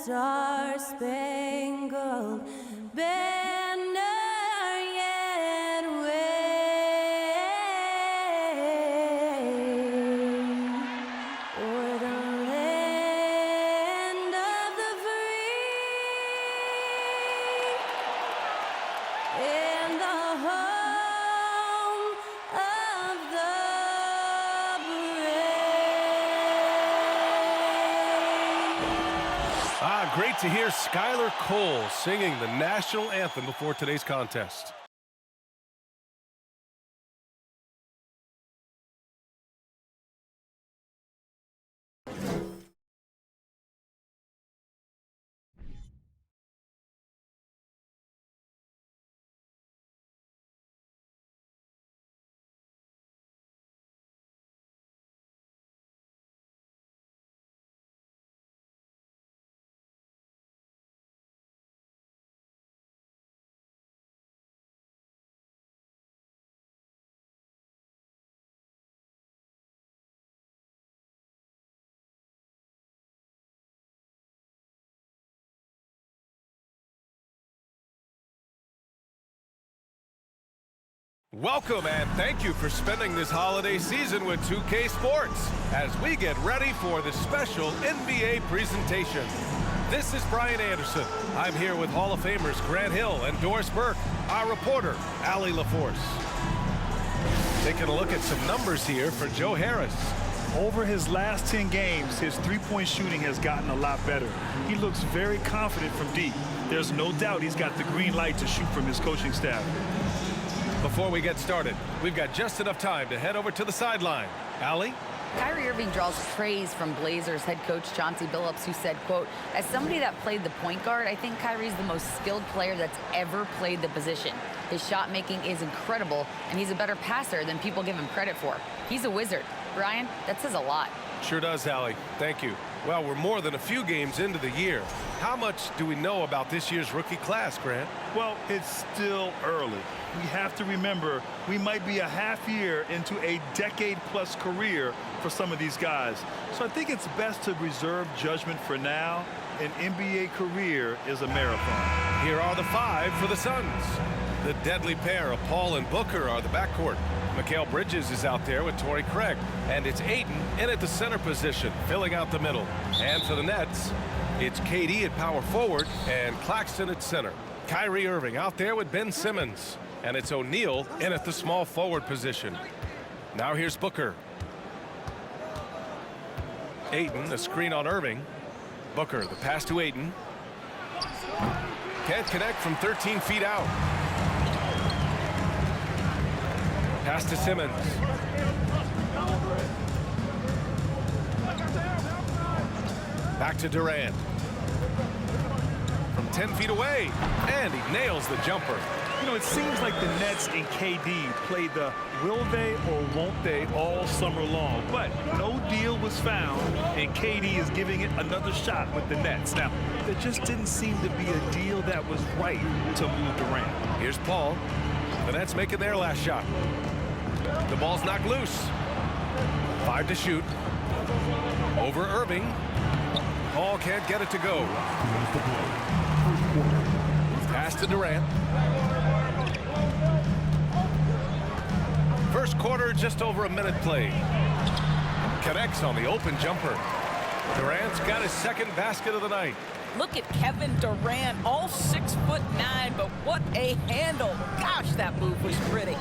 star-spangled banner yet wave o'er the land of the free and the home of the brave. Great to hear Skylar Cole singing the national anthem before today's contest. Welcome and thank you for spending this holiday season with 2K Sports as we get ready for the special NBA presentation. This is Brian Anderson. I'm here with Hall of Famers Grant Hill and Doris Burke, our reporter, Allie LaForce. Taking a look at some numbers here for Joe Harris. Over his last 10 games, his three-point shooting has gotten a lot better. He looks very confident from deep. There's no doubt he's got the green light to shoot from his coaching staff. Before we get started, we've got just enough time to head over to the sideline. Allie? Kyrie Irving draws praise from Blazers head coach Chauncey Billups, who said, quote, as somebody that played the point guard, I think Kyrie's the most skilled player that's ever played the position. His shot making is incredible, and he's a better passer than people give him credit for. He's a wizard. Brian, that says a lot. Sure does, Allie. Thank you. Well, we're more than a few games into the year. How much do we know about this year's rookie class, Grant? Well, it's still early. We have to remember we might be a half year into a decade-plus career for some of these guys. So I think it's best to reserve judgment for now. An NBA career is a marathon. Here are the five for the Suns. The deadly pair of Paul and Booker are the backcourt. Mikal Bridges is out there with Torrey Craig. And it's Ayton in at the center position, filling out the middle. And for the Nets, it's KD at power forward and Claxton at center. Kyrie Irving out there with Ben Simmons. And it's O'Neal in at the small forward position. Now here's Booker. Ayton, the screen on Irving. Booker, the pass to Ayton. Can't connect from 13 feet out. Pass to Simmons. Back to Durant. From 10 feet away. And he nails the jumper. You know, it seems like the Nets and KD played the will they or won't they all summer long. But no deal was found, and KD is giving it another shot with the Nets. Now, there just didn't seem to be a deal that was right to move Durant. Here's Paul. The Nets making their last shot. The ball's knocked loose. 5 to shoot. Over Irving. Paul can't get it to go. Pass to Durant. First quarter, just over a minute played. Connects on the open jumper. Durant's got his second basket of the night. Look at Kevin Durant, all 6'9", but what a handle. Gosh, that move was pretty.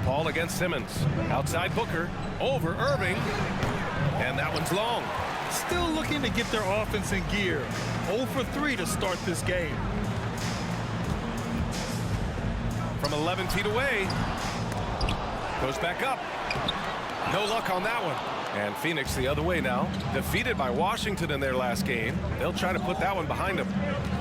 Paul against Simmons. Outside Booker. Over Irving. And that one's long. Still looking to get their offense in gear. 0 for 3 to start this game. From 11 feet away. Goes back up. No luck on that one. And Phoenix the other way now. Defeated by Washington in their last game. They'll try to put that one behind them.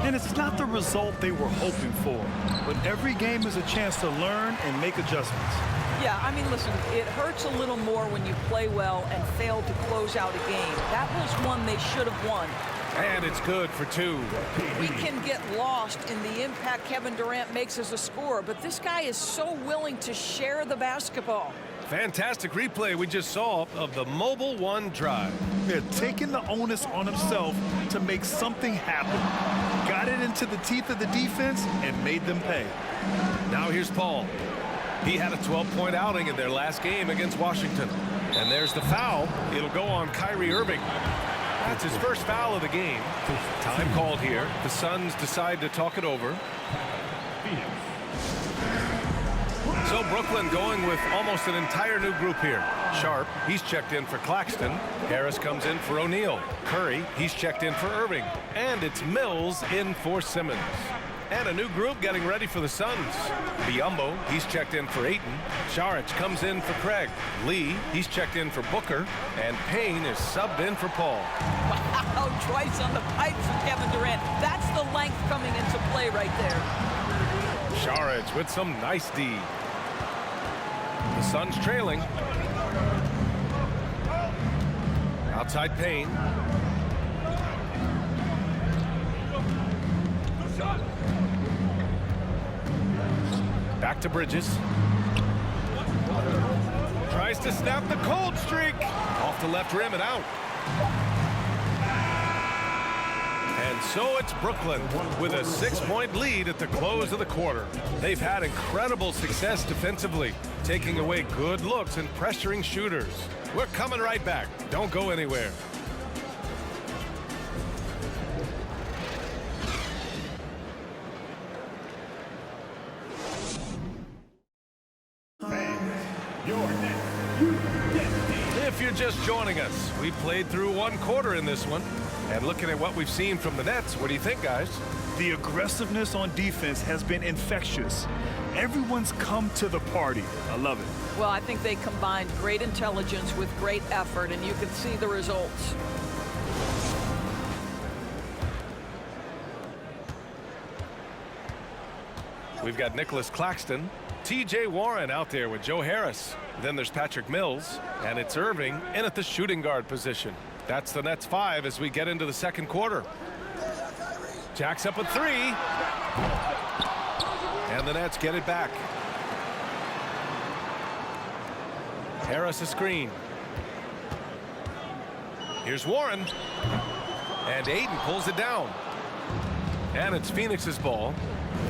And it's not the result they were hoping for. But every game is a chance to learn and make adjustments. Yeah, I mean, listen, it hurts a little more when you play well and fail to close out a game. That was one they should have won. And it's good for 2. We can get lost in the impact Kevin Durant makes as a scorer, but this guy is so willing to share the basketball. Fantastic replay we just saw of the Mobile One drive. They're taking the onus on himself to make something happen. Got it into the teeth of the defense and made them pay. Now here's Paul. He had a 12-point outing in their last game against Washington. And there's the foul. It'll go on Kyrie Irving. That's his first foul of the game. Time called here. The Suns decide to talk it over. So Brooklyn going with almost an entire new group here. Sharp, he's checked in for Claxton. Harris comes in for O'Neal. Curry, he's checked in for Irving. And it's Mills in for Simmons. And a new group getting ready for the Suns. Biyombo, he's checked in for Ayton. Saric comes in for Craig. Lee, he's checked in for Booker. And Payne is subbed in for Paul. Wow, twice on the pipes from Kevin Durant. That's the length coming into play right there. Saric with some nice D. The Suns trailing. Outside Payne. Back to Bridges. Tries to snap the cold streak. Off the left rim and out. And so it's Brooklyn with a 6-point lead at the close of the quarter. They've had incredible success defensively, taking away good looks and pressuring shooters. We're coming right back. Don't go anywhere. If you're just joining us, we played through one quarter in this one. And looking at what we've seen from the Nets, what do you think, guys? The aggressiveness on defense has been infectious. Everyone's come to the party. I love it. Well, I think they combined great intelligence with great effort, and you can see the results. We've got Nicholas Claxton, T.J. Warren out there with Joe Harris. Then there's Patrick Mills, and it's Irving in at the shooting guard position. That's the Nets 5 as we get into the second quarter. Jacks up a 3. And the Nets get it back. Harris a screen. Here's Warren. And Ayton pulls it down. And it's Phoenix's ball.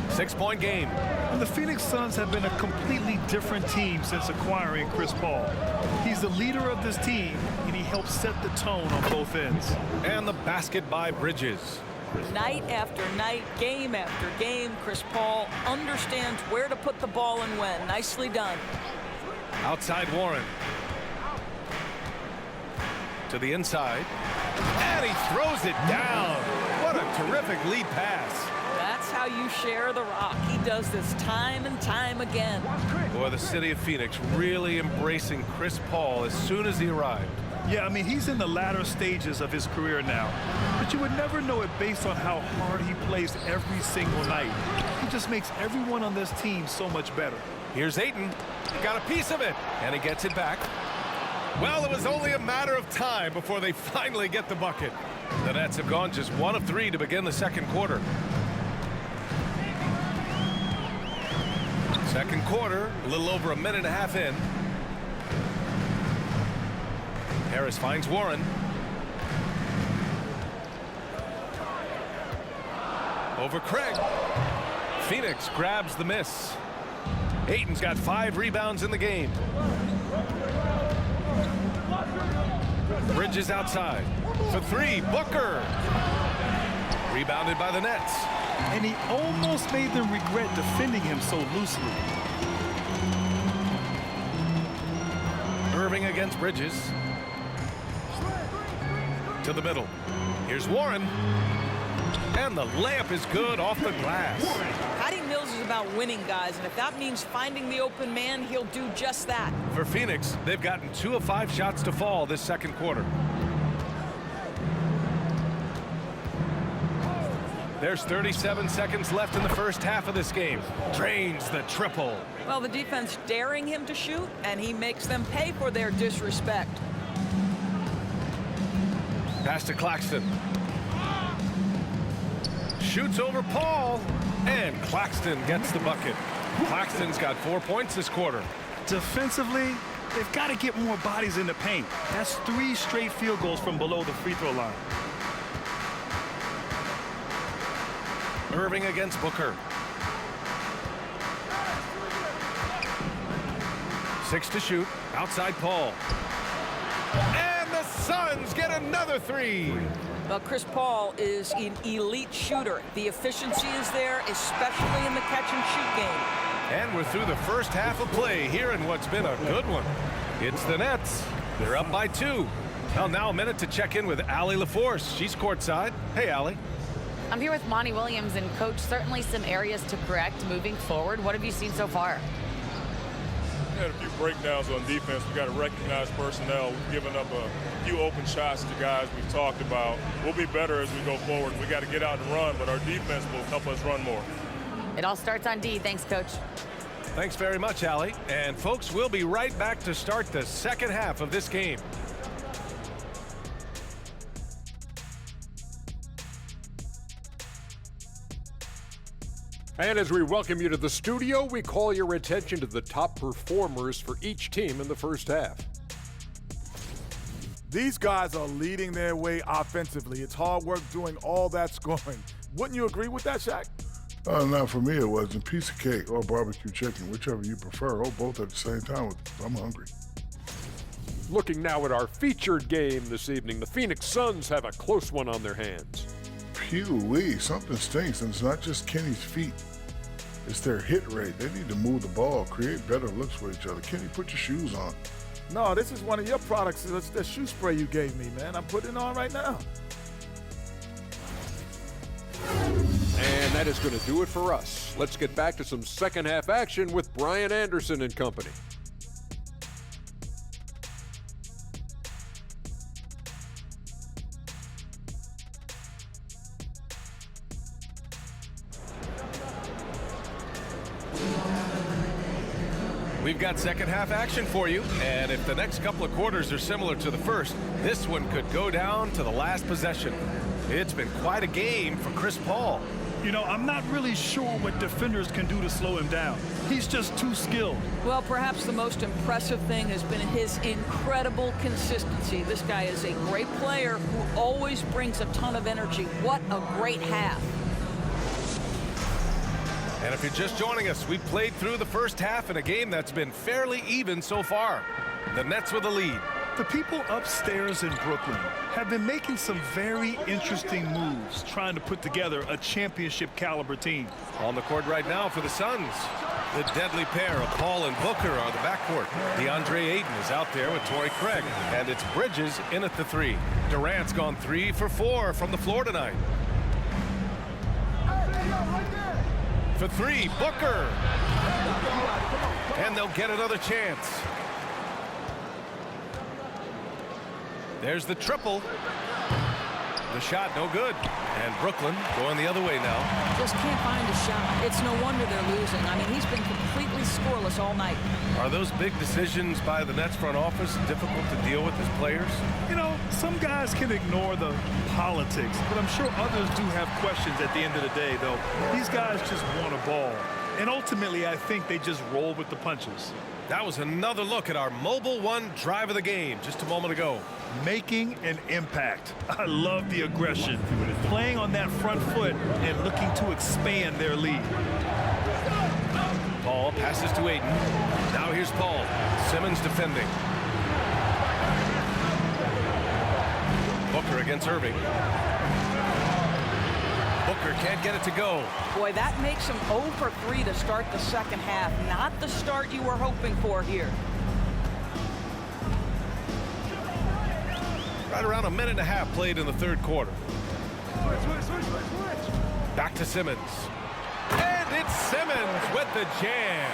6-point game. And the Phoenix Suns have been a completely different team since acquiring Chris Paul. He's the leader of this team, and he helps set the tone on both ends. And the basket by Bridges. Night after night, game after game, Chris Paul understands where to put the ball and when. Nicely done. Outside Warren. To the inside. And he throws it down. What a terrific lead pass. That's how you share the rock. He does this time and time again. Boy, the city of Phoenix really embracing Chris Paul as soon as he arrived. Yeah, I mean, he's in the latter stages of his career now. But you would never know it based on how hard he plays every single night. He just makes everyone on this team so much better. Here's Ayton. Got a piece of it. And he gets it back. Well, it was only a matter of time before they finally get the bucket. The Nets have gone just 1 of 3 to begin the second quarter. Second quarter, a little over a minute and a half in. Harris finds Warren. Over Craig. Phoenix grabs the miss. Ayton's got 5 rebounds in the game. Bridges outside. For 3, Booker. Rebounded by the Nets. And he almost made them regret defending him so loosely. Irving against Bridges. To the middle. Here's Warren. And the layup is good off the glass. Patty Mills is about winning, guys, and if that means finding the open man, he'll do just that. For Phoenix, they've gotten 2 of 5 shots to fall this second quarter. There's 37 seconds left in the first half of this game. Drains the triple. Well, the defense daring him to shoot, and he makes them pay for their disrespect. Pass to Claxton. Shoots over Paul. And Claxton gets the bucket. Claxton's got 4 points this quarter. Defensively, They've got to get more bodies in the paint. That's 3 straight field goals from below the free throw line. Irving against Booker. 6 to shoot. Outside Paul. And the Suns get another 3. Well, Chris Paul is an elite shooter. The efficiency is there, especially in the catch-and-shoot game. And we're through the first half of play here in what's been a good one. It's the Nets. They're up by 2. Well, now a minute to check in with Allie LaForce. She's courtside. Hey, Allie. I'm here with Monty Williams, and Coach, certainly some areas to correct moving forward. What have you seen so far? We had a few breakdowns on defense. We got to recognize personnel. We've given up a few open shots to guys we've talked about. We'll be better as we go forward. We got to get out and run, but our defense will help us run more. It all starts on D. Thanks, Coach. Thanks very much, Allie. And folks, we'll be right back to start the second half of this game. And as we welcome you to the studio, we call your attention to the top performers for each team in the first half. These guys are leading their way offensively. It's hard work doing all that scoring. Wouldn't you agree with that, Shaq? Not for me, it wasn't. Piece of cake or barbecue chicken, whichever you prefer, or both at the same time. I'm hungry. Looking now at our featured game this evening, the Phoenix Suns have a close one on their hands. Phew-wee, something stinks, and it's not just Kenny's feet. It's their hit rate. They need to move the ball, create better looks for each other. Kenny, put your shoes on. No, this is one of your products. It's the shoe spray you gave me, man. I'm putting it on right now. And that is going to do it for us. Let's get back to some second half action with Brian Anderson and company. We've got second half action for you, and if the next couple of quarters are similar to the first, this one could go down to the last possession. It's been quite a game for Chris Paul. You know, I'm not really sure what defenders can do to slow him down. He's just too skilled. Well, perhaps the most impressive thing has been his incredible consistency. This guy is a great player who always brings a ton of energy. What a great half. And if you're just joining us, we played through the first half in a game that's been fairly even so far. The Nets with the lead. The people upstairs in Brooklyn have been making some very interesting moves, trying to put together a championship caliber team. On the court right now for the Suns. The deadly pair of Paul and Booker are the backcourt. DeAndre Ayton is out there with Torrey Craig. And it's Bridges in at the 3. Durant's gone 3 for 4 from the floor tonight. For 3, Booker. And they'll get another chance. There's the triple. The shot no good. And Brooklyn going the other way now. Just can't find a shot. It's no wonder they're losing. I mean, he's been completely scoreless all night. Are those big decisions by the Nets front office difficult to deal with as players? You know, some guys can ignore the politics, but I'm sure others do have questions at the end of the day, though. These guys just want a ball. And ultimately, I think they just roll with the punches. That was another look at our Mobile One drive of the game just a moment ago. Making an impact. I love the aggression. Playing on that front foot and looking to expand their lead. Paul passes to Ayton. Now here's Paul. Simmons defending. Booker against Irving. Booker can't get it to go. Boy, that makes him 0 for 3 to start the second half. Not the start you were hoping for here. Right around a minute and a half played in the third quarter. Back to Simmons. And it's Simmons with the jam.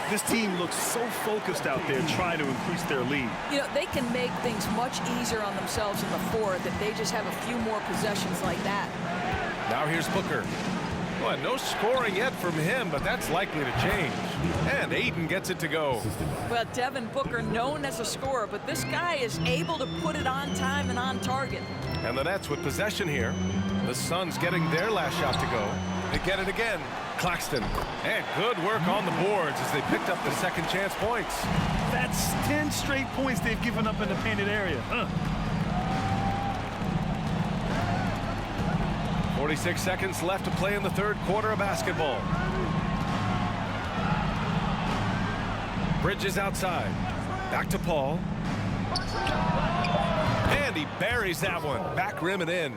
This team looks so focused out there trying to increase their lead. You know, they can make things much easier on themselves in the fourth if they just have a few more possessions like that. Now here's Booker. Well, no scoring yet from him, but that's likely to change. And Ayton gets it to go. Well, Devin Booker, known as a scorer, but this guy is able to put it on time and on target. And the Nets with possession here. The Suns getting their last shot to go. They get it again. Claxton. And good work on the boards as they picked up the second chance points. That That's 10 straight points they've given up in the painted area. 46 seconds left to play in the third quarter of basketball. Bridges outside. Back to Paul. And he buries that one. Back rim and in.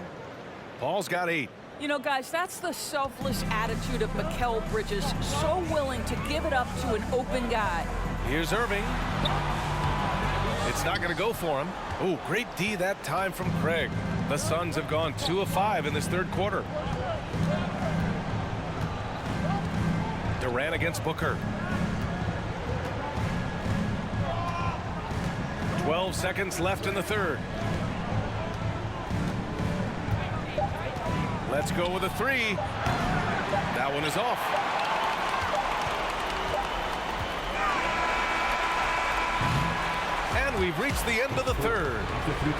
Paul's got 8. You know, guys, that's the selfless attitude of Mikal Bridges. So willing to give it up to an open guy. Here's Irving. It's not going to go for him. Oh, great D that time from Craig. The Suns have gone 2 of 5 in this third quarter. Durant against Booker. 12 seconds left in the third. Let's go with a 3. That one is off. And we've reached the end of the third.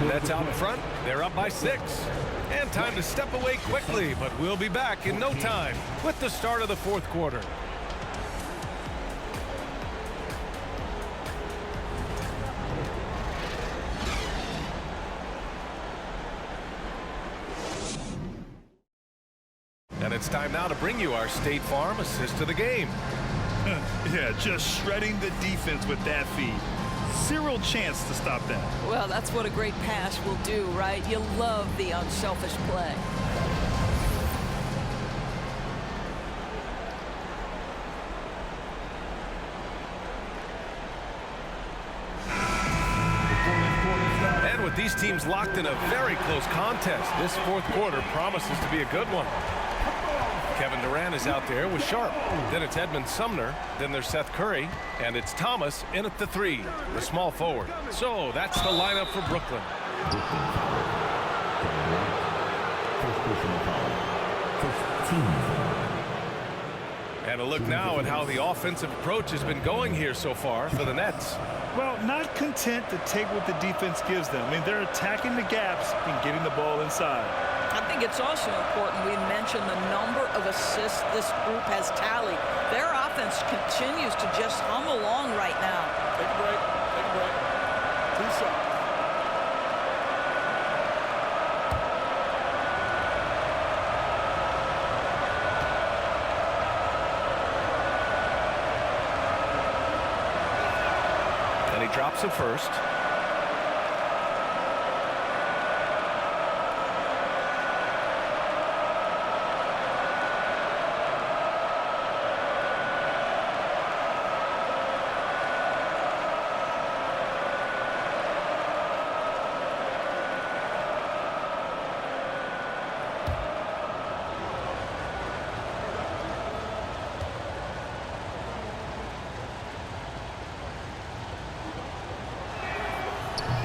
Nets out in front. They're up by 6. And time to step away quickly, but we'll be back in no time with the start of the fourth quarter. And it's time now to bring you our State Farm assist of the game. Yeah, just shredding the defense with that feed. Zero chance to stop that. Well, that's what a great pass will do, right? You love the unselfish play. And with these teams locked in a very close contest, this fourth quarter promises to be a good one. Kevin Durant is out there with Sharp. Then it's Edmund Sumner. Then there's Seth Curry. And it's Thomas in at the 3, the small forward. So that's the lineup for Brooklyn. And a look now at how the offensive approach has been going here so far for the Nets. Well, not content to take what the defense gives them. I mean, they're attacking the gaps and getting the ball inside. I think it's also important we mention the number of assists this group has tallied. Their offense continues to just hum along right now. Take a break. Take a break. 2 shots. And he drops it first.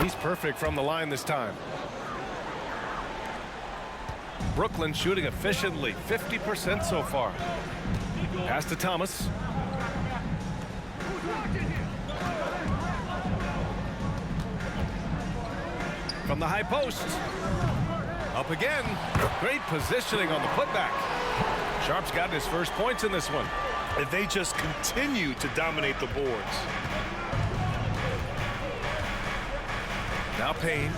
He's perfect from the line this time. Brooklyn shooting efficiently, 50% so far. Pass to Thomas. From the high post. Up again. Great positioning on the putback. Sharp's gotten his first points in this one. And they just continue to dominate the boards. Now Payne.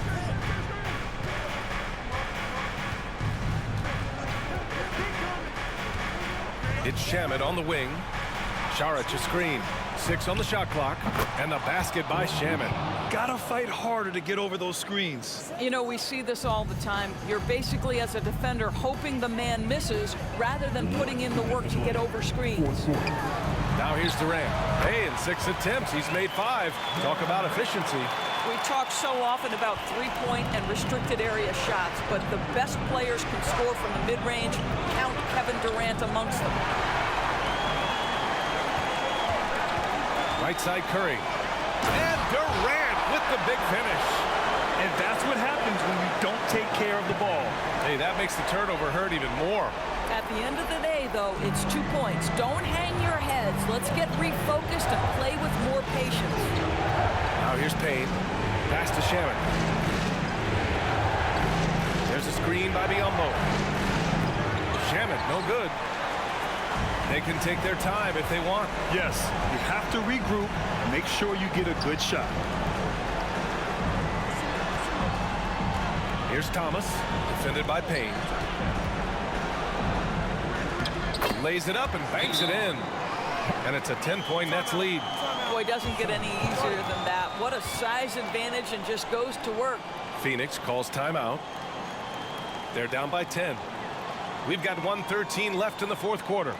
It's Shamet on the wing. Saric a screen. 6 on the shot clock. And the basket by Shamet. Gotta fight harder to get over those screens. You know, we see this all the time. You're basically, as a defender, hoping the man misses rather than putting in the work to get over screens. Now here's Durant. Hey, in 6 attempts, he's made 5. Talk about efficiency. We talk so often about three-point and restricted area shots, but the best players can score from the mid-range. Count Kevin Durant amongst them. Right side Curry. And Durant with the big finish. And that's what happens when you don't take care of the ball. Hey, that makes the turnover hurt even more. At the end of the day, though, it's 2 points. Don't hang your heads. Let's get refocused and play with more patience. Now here's Payne. Pass to Shamet. There's a screen by Biyombo. Shamet, no good. They can take their time if they want. Yes, you have to regroup, make sure you get a good shot. Here's Thomas, defended by Payne. Lays it up and banks it in. And it's a 10-point Nets lead. Boy, doesn't get any easier than that. What a size advantage, and just goes to work. Phoenix calls timeout. They're down by 10. We've got 1:13 left in the fourth quarter.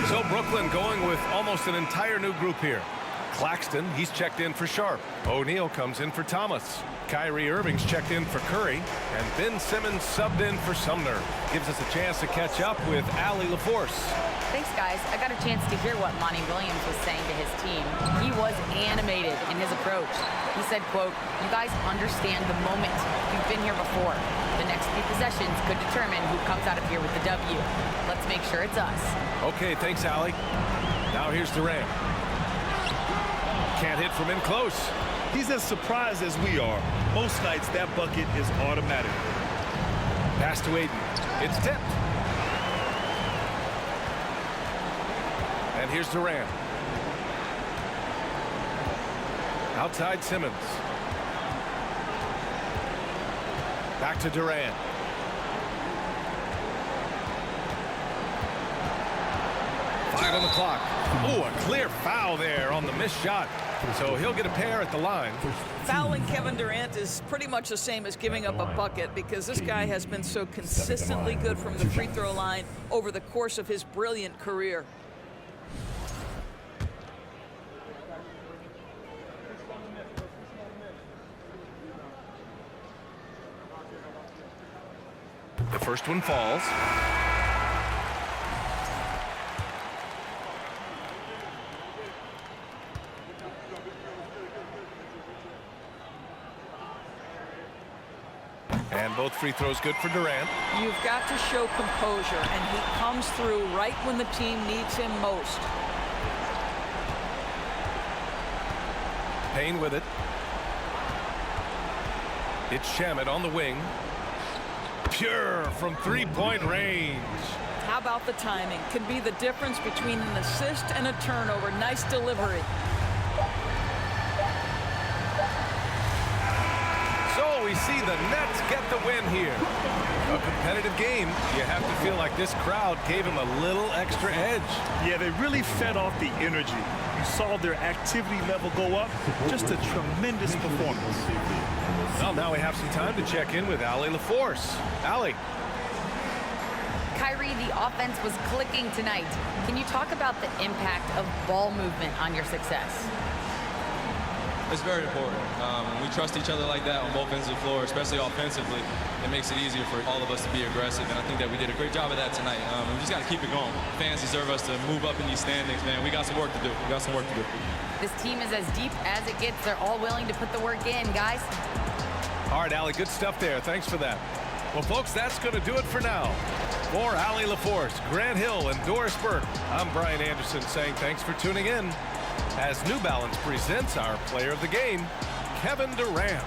So Brooklyn going with almost an entire new group here. Claxton, he's checked in for Sharp. O'Neal comes in for Thomas. Kyrie Irving's checked in for Curry. And Ben Simmons subbed in for Sumner. Gives us a chance to catch up with Allie LaForce. Thanks, guys. I got a chance to hear what Monty Williams was saying to his team. He was animated in his approach. He said, quote, "You guys understand the moment. You've been here before. The next few possessions could determine who comes out of here with the W. Let's make sure it's us." Okay, thanks, Allie. Now here's Durant. Can't hit from in close. He's as surprised as we are. Most nights, that bucket is automatic. Pass to Aiden. It's tipped. And here's Durant. Outside Simmons. Back to Durant. Five on the clock. Oh, a clear foul there on the missed shot. So he'll get a pair at the line. Fouling Kevin Durant is pretty much the same as giving up a bucket, because this guy has been so consistently good from the free throw line over the course of his brilliant career. The first one falls. And both free throws good for Durant. You've got to show composure, and he comes through right when the team needs him most. Payne with it. It's Shamet on the wing. Pure from three-point range. How about the timing? Can be the difference between an assist and a turnover. Nice delivery. So we see the Nets get the win here. A competitive game. You have to feel like this crowd gave him a little extra edge. Yeah, they really fed off the energy. You saw their activity level go up. Just a tremendous performance. Well, now we have some time to check in with Allie LaForce. Allie. Kyrie, the offense was clicking tonight. Can you talk about the impact of ball movement on your success? It's very important. When we trust each other like that on both ends of the floor, especially offensively, it makes it easier for all of us to be aggressive. And I think that we did a great job of that tonight. We just got to keep it going. Fans deserve us to move up in these standings, man. We got some work to do. We got some work to do. This team is as deep as it gets. They're all willing to put the work in, guys. All right, Allie, good stuff there. Thanks for that. Well, folks, that's going to do it for now. For Allie LaForce, Grant Hill, and Doris Burke, I'm Brian Anderson saying thanks for tuning in as New Balance presents our player of the game, Kevin Durant.